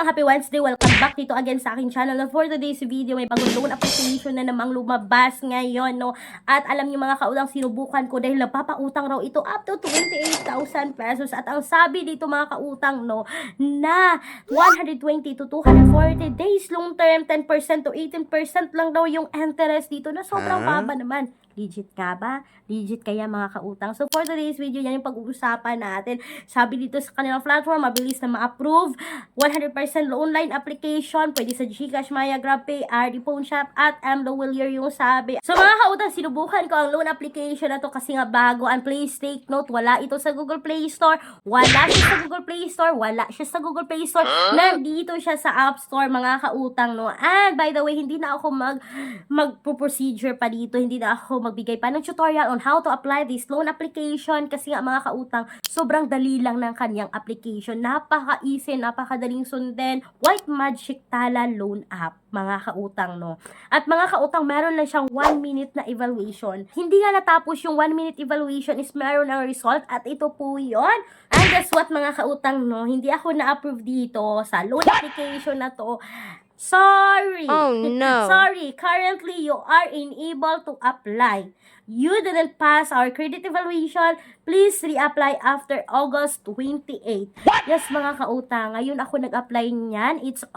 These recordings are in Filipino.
isang happy Wednesday. Welcome back dito again sa aking channel. And for today's video, may bagong loan application na namang lumabas ngayon, no? At alam niyo mga kautang, sinubukan ko dahil napapautang raw ito up to 28,000 pesos. At ang sabi dito mga kautang, no, na 120 to 240 days long term, 10% to 18% lang daw yung interest dito, na sobrang baba naman. Legit nga ba? Legit kaya mga kautang? So for today's video, yan yung pag-uusapan natin. Sabi dito sa kanilang platform, mabilis na ma-approve, 100% online application, pwede sa GCash, Maya, GrabPay, RD Phone Shop, at MLO Willier yung sabi. So mga kautang, sinubukan ko ang loan application na to kasi nga bago ang please take note, wala ito sa Google Play Store, wala siya sa Google Play Store, wala siya sa Google Play Store, nandito siya sa App Store mga kautang, no? And by the way, hindi na ako mag-procedure pa dito, hindi na ako magbigay pa ng tutorial on how to apply this loan application kasi nga mga kautang, sobrang dali lang ng kanyang application. Napaka-easy, napakadaling sundin. White Magic Tala Loan App, mga kautang, no? At mga kautang, meron lang siyang 1 minute na evaluation. Hindi nga natapos yung 1 minute evaluation is meron ng result at ito po yon. And guess what mga kautang, no? Hindi ako na-approve dito sa loan application na to. Sorry. Oh no. Sorry, currently you are unable to apply. You didn't pass our credit evaluation. Please reapply after August 28. Yes mga kautang, ngayon ako nag-apply niyan. It's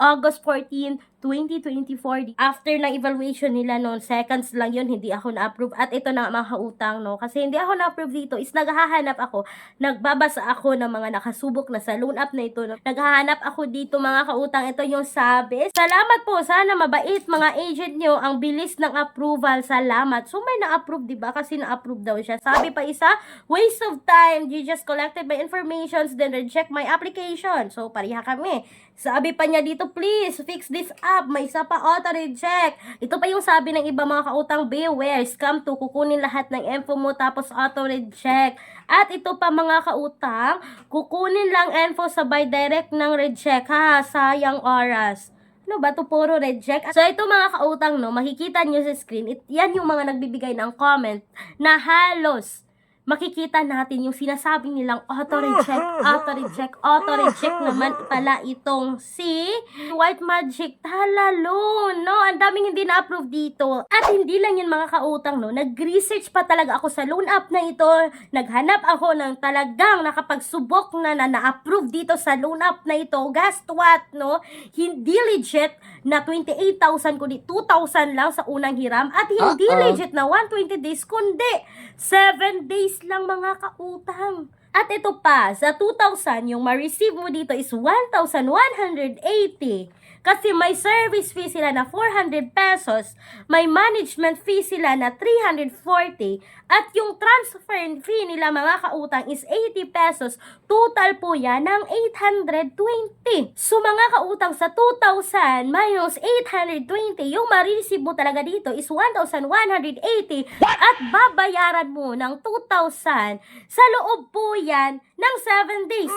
August 14, 2024. After ng evaluation nila noon, seconds lang yun, hindi ako na-approve. At ito na mga kautang, no? Kasi hindi ako na-approve dito, is naghahanap ako, nagbabasa ako ng mga nakasubok na sa loan app na ito, no? Naghahanap ako dito mga kautang, ito yung sabi. Salamat po, sana mabait mga agent nyo, ang bilis ng approval, salamat. So may na-approve, diba? Kasi na-approve daw siya. Sabi pa isa, waste of time, you just collected my informations, then reject my application. So pareha kami. Sabi pa niya dito, please fix this app. May isa pa, auto-reject. Ito pa yung sabi ng iba mga kautang, beware, scam to. Kukunin lahat ng info mo tapos auto-reject. At ito pa mga kautang, kukunin lang info sabay direct ng reject. Ha, sayang oras. Ano ba to, puro reject? So ito mga kautang, no, makikita nyo sa screen, yan yung mga nagbibigay ng comment na halos makikita natin yung sinasabi nilang auto-reject, auto-reject, auto-reject naman pala itong si White Magic Tala Loan, no? Ang daming hindi na-approve dito. At hindi lang yun mga kautang, no? Nag-research pa talaga ako sa loan app na ito. Naghanap ako ng talagang nakapagsubok na na-approve dito sa loan app na ito. Guess what, no? Hindi legit na 28,000 kundi 2,000 lang sa unang hiram. At hindi legit na 120 days kundi 7 days lang mga kautang. At ito pa, sa 2,000, yung ma-receive mo dito is 1,180. Kasi may service fee sila na 400 pesos, may management fee sila na 340, at yung transfer fee nila mga kautang is 80 pesos. Total po yan ng 820. So mga kautang, sa 2,000 minus 820, yung ma-receive mo talaga dito is 1,180 at babayaran mo ng 2,000 sa loob po yan ng 7 days.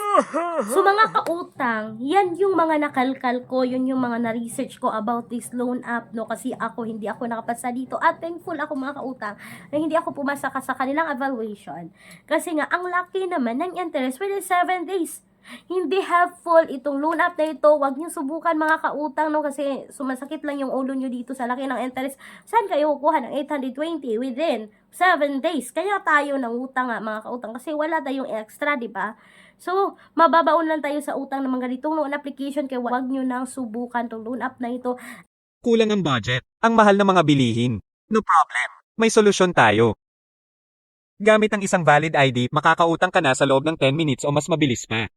So mga kautang, yan yung mga nakalkal ko, yun yung mga na-research ko about this loan app, no? Kasi hindi ako nakapasa dito at thankful ako mga kautang na hindi ako pumasa sa kanilang evaluation. Kasi nga, ang laki naman ng interest within 7 days. Hindi helpful itong loan app na ito. Huwag niyo subukan mga kautang, no? Kasi sumasakit lang yung ulo niyo dito sa laki ng interest. Saan kayo kukuha ng 820 within 7 days? Kaya tayo ng utang nga mga kautang kasi wala tayong extra, di ba? So, mababaon lang tayo sa utang ng mga ganitong loan application kaya huwag niyo nang subukan tong loan app na ito. Kulang ang budget. Ang mahal ng mga bilihin. No problem. May solusyon tayo. Gamit ang isang valid ID, makakautang ka na sa loob ng 10 minutes o mas mabilis pa.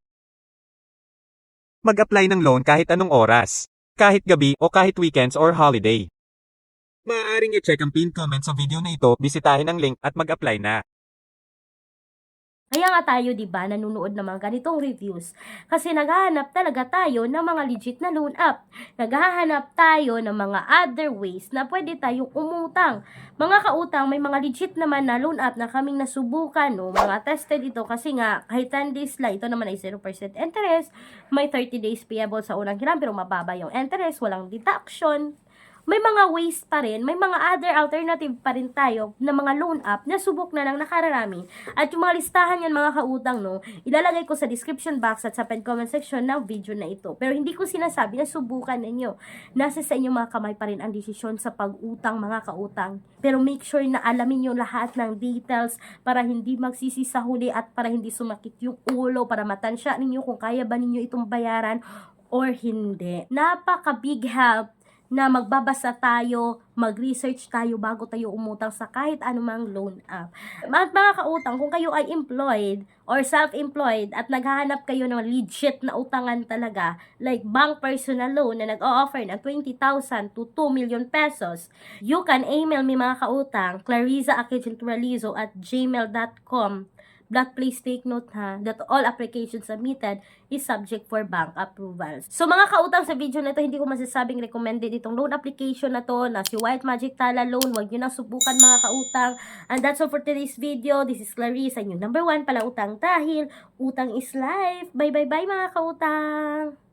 Mag-apply ng loan kahit anong oras. Kahit gabi o kahit weekends or holiday. Maaaring i-check ang pinned comment sa video na ito, bisitahin ang link at mag-apply na. Kaya nga tayo, di ba, nanonood ng mga ganitong reviews. Kasi naghahanap talaga tayo ng mga legit na loan app. Naghahanap tayo ng mga other ways na pwede tayong umutang. Mga kautang, may mga legit naman na loan app na kaming nasubukan, no? Mga tested ito kasi nga, kahit 10 days lang, ito naman ay 0% interest. May 30 days payable sa unang hiram, pero mababa yung interest, walang deduction. may mga ways pa rin, may mga other alternative pa rin tayo na mga loan app na subok na ng nakararami. At yung mga listahan yan mga kautang, no, ilalagay ko sa description box at sa comment section ng video na ito. Pero hindi ko sinasabi na subukan ninyo. Nasa sa inyong mga kamay pa rin ang desisyon sa pag-utang mga kautang. Pero make sure na alamin nyo lahat ng details para hindi magsisi sa huli at para hindi sumakit yung ulo, para matansya ninyo kung kaya ba ninyo itong bayaran or hindi. Napaka big help na magbabasa tayo, mag-research tayo bago tayo umutang sa kahit anumang loan app. At mga kautang, kung kayo ay employed or self-employed at naghahanap kayo ng legit na utangan talaga, like bank personal loan na nag-o-offer ng 20,000 to 2 million pesos, you can email me mga kautang, clarizaakichenturalizo@gmail.com. But please take note that all applications submitted is subject for bank approvals. So mga kautang, sa video na to, hindi ko masasabing recommended itong loan application na to, na si White Magic Tala Loan. Huwag nyo na subukan mga kautang. And that's all for today's video. This is Clarice, yung number 1 pala utang dahil utang is life. Bye bye bye mga kautang!